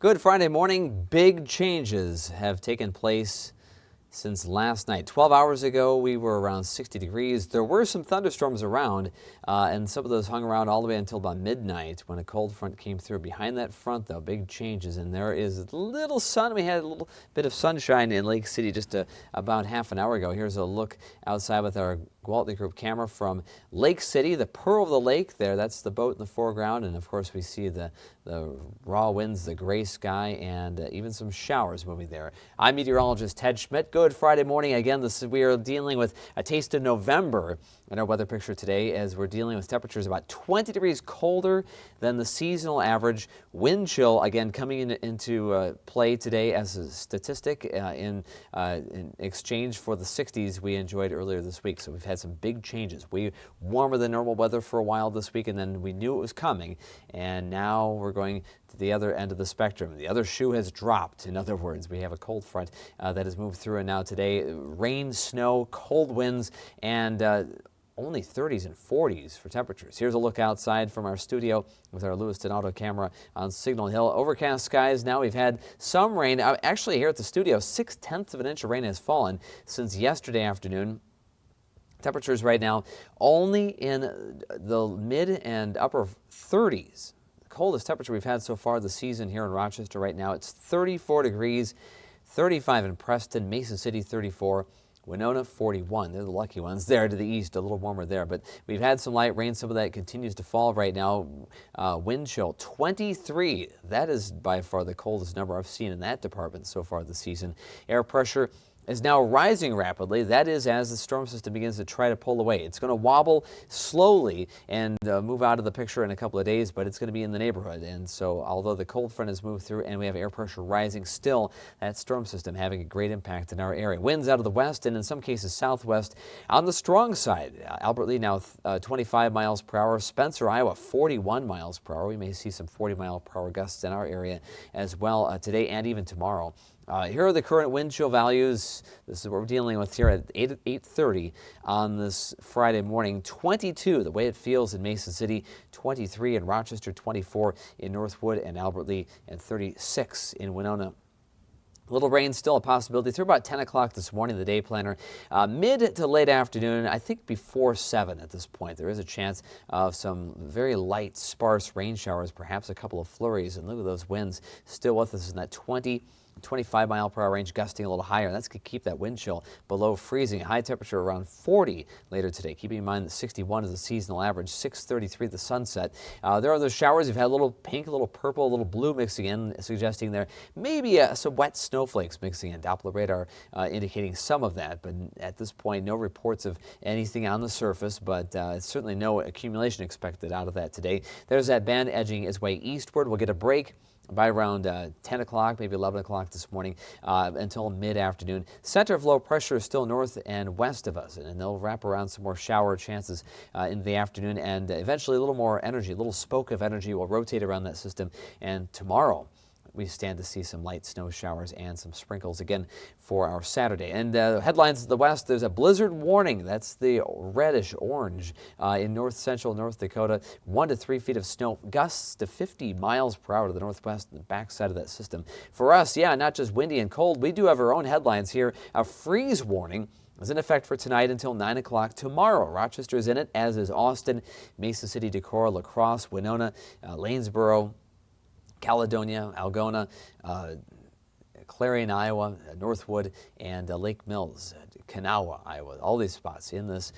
Good Friday morning. Big changes have taken place since last night. 12 hours ago, we were around 60 degrees. There were some thunderstorms around, and some of those hung around all the way until about midnight when a cold front came through. Behind that front, though, big changes, and there is little sun. We had a little bit of sunshine in Lake City just about half an hour ago. Here's a look outside with our Gwaltney Group camera from Lake City, the Pearl of the Lake there. That's the boat in the foreground, and of course we see the raw winds, the gray sky, and even some showers moving there. I'm meteorologist Ted Schmidt. Good Friday morning. Again, we are dealing with a taste of November in our weather picture today, as we're dealing with temperatures about 20 degrees colder than the seasonal average. Wind chill, again, coming into play today as a statistic in exchange for the 60s we enjoyed earlier this week. So we've had some big changes. Warmer than normal weather for a while this week, and then we knew it was coming, and now we're going to the other end of the spectrum. The other shoe has dropped. In other words, we have a cold front that has moved through, and now today, rain, snow, cold winds, and only 30s and 40s for temperatures. Here's a look outside from our studio with our Lewiston Auto camera on Signal Hill. Overcast skies now. We've had some rain. Actually, here at the studio, 6/10 of an inch of rain has fallen since yesterday afternoon. Temperatures right now only in the mid and upper 30s. The coldest temperature we've had so far this season here in Rochester right now. It's 34 degrees, 35 in Preston, Mason City 34. Winona 41. They're the lucky ones there to the east, a little warmer there. But we've had some light rain. Some of that continues to fall right now. Wind chill 23. That is by far the coldest number I've seen in that department so far this season. Air pressure is now rising rapidly. That is as the storm system begins to try to pull away. It's going to wobble slowly and move out of the picture in a couple of days, but it's going to be in the neighborhood. And so although the cold front has moved through and we have air pressure rising, still that storm system having a great impact in our area. Winds out of the west and in some cases southwest on the strong side. Albert Lea now 25 miles per hour. Spencer, Iowa 41 miles per hour. We may see some 40-mile-per-hour gusts in our area as well today and even tomorrow. Here are the current wind chill values. This is what we're dealing with here at 8:30 on this Friday morning. 22, the way it feels in Mason City, 23 in Rochester, 24 in Northwood and Albert Lea, and 36 in Winona. Little rain still a possibility through about 10 o'clock this morning, the day planner. Mid to late afternoon, I think before 7 at this point, there is a chance of some very light, sparse rain showers, perhaps a couple of flurries. And look at those winds still with us in that 25-mile-per-hour range, gusting a little higher. That's going to keep that wind chill below freezing. High temperature around 40 later today. Keeping in mind that 61 is the seasonal average, 6:33 the sunset. There are those showers. You've had a little pink, a little purple, a little blue mixing in, suggesting there maybe some wet snowflakes mixing in. Doppler radar indicating some of that, but at this point, no reports of anything on the surface, but certainly no accumulation expected out of that today. There's that band edging its way eastward. We'll get a break by around 10 o'clock, maybe 11 o'clock this morning until mid-afternoon. Center of low pressure is still north and west of us, and they'll wrap around some more shower chances in the afternoon, and eventually a little more energy, a little spoke of energy will rotate around that system. And tomorrow, we stand to see some light snow showers and some sprinkles again for our Saturday. And headlines to the west, there's a blizzard warning. That's the reddish orange in north central North Dakota. 1 to 3 feet of snow, gusts to 50 miles per hour to the northwest and the backside of that system. For us, yeah, not just windy and cold. We do have our own headlines here. A freeze warning is in effect for tonight until 9 o'clock tomorrow. Rochester is in it, as is Austin, Mason City, Decorah, La Crosse, Winona, Lanesboro, Caledonia, Algona, Clarion, Iowa, Northwood, and Lake Mills, Kanawha, Iowa. All these spots in this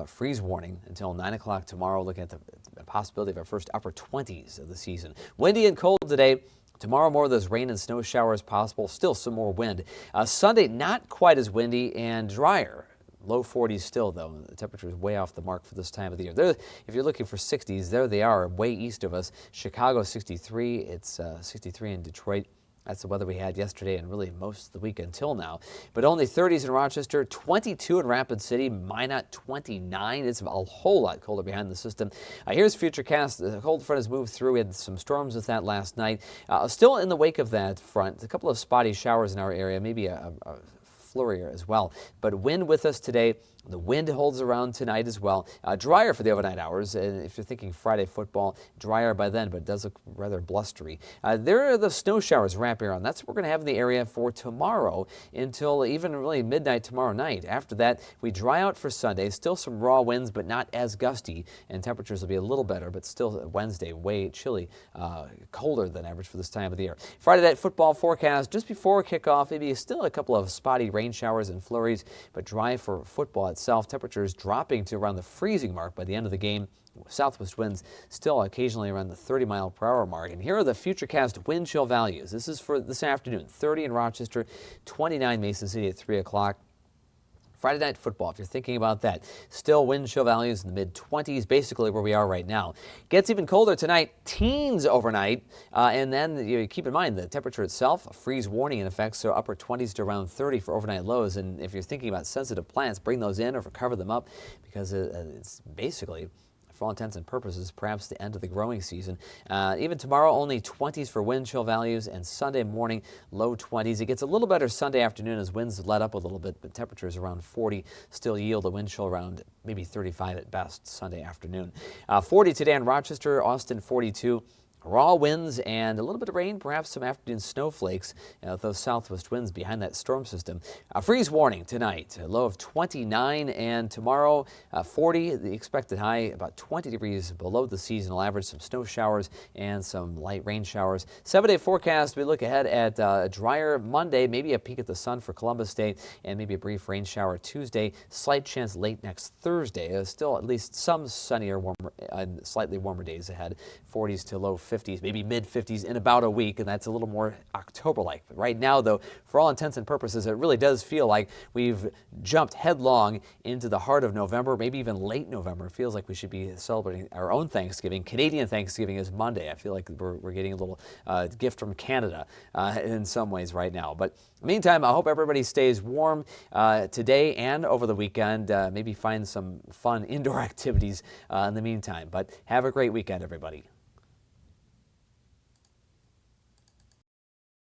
freeze warning until 9 o'clock tomorrow. Looking at the possibility of our first upper 20s of the season. Windy and cold today. Tomorrow, more of those rain and snow showers possible. Still some more wind. Sunday, not quite as windy and drier. Low 40s still, though. The temperature is way off the mark for this time of the year. There, if you're looking for 60s, there they are, way east of us. Chicago, 63. It's 63 in Detroit. That's the weather we had yesterday and really most of the week until now. But only 30s in Rochester, 22 in Rapid City, Minot 29. It's a whole lot colder behind the system. Here's Futurecast. The cold front has moved through. We had some storms with that last night. Still in the wake of that front, a couple of spotty showers in our area, maybe a flurry as well. But wind with us today, The wind holds around tonight as well. Drier for the overnight hours. And if you're thinking Friday football, drier by then, but it does look rather blustery. There are the snow showers wrapping around. That's what we're going to have in the area for tomorrow until even really midnight tomorrow night. After that, we dry out for Sunday. Still some raw winds, but not as gusty. And temperatures will be a little better, but still Wednesday way chilly, colder than average for this time of the year. Friday night football forecast just before kickoff. Maybe still a couple of spotty rain showers and flurries, but dry for football itself. Temperatures dropping to around the freezing mark by the end of the game. Southwest winds still occasionally around the 30-mile-per-hour mark. And here are the futurecast wind chill values. This is for this afternoon. 30 in Rochester, 29 Mason City at 3 o'clock. Friday night football, if you're thinking about that, still wind chill values in the mid-20s, basically where we are right now. Gets even colder tonight, teens overnight, and then keep in mind the temperature itself, a freeze warning in effect, so upper 20s to around 30 for overnight lows. And if you're thinking about sensitive plants, bring those in or cover them up, because it's basically, for all intents and purposes, perhaps the end of the growing season. Even tomorrow, only 20s for wind chill values, and Sunday morning, low 20s. It gets a little better Sunday afternoon as winds let up a little bit, but temperatures around 40 still yield a wind chill around maybe 35 at best Sunday afternoon. 40 today in Rochester, Austin 42. Raw winds and a little bit of rain, perhaps some afternoon snowflakes with those southwest winds behind that storm system. Freeze warning tonight, a low of 29, and tomorrow 40. The expected high about 20 degrees below the seasonal average. Some snow showers and some light rain showers. 7-day forecast, we look ahead at a drier Monday, maybe a peek at the sun for Columbus Day, and maybe a brief rain shower Tuesday. Slight chance late next Thursday. Still at least some sunnier, warmer, slightly warmer days ahead. 40s to low 50s, maybe mid-50s in about a week, and that's a little more October-like. But right now, though, for all intents and purposes, it really does feel like we've jumped headlong into the heart of November, maybe even late November. It feels like we should be celebrating our own Thanksgiving. Canadian Thanksgiving is Monday. I feel like we're getting a little gift from Canada in some ways right now. But meantime, I hope everybody stays warm today and over the weekend. Maybe find some fun indoor activities in the meantime. But have a great weekend, everybody.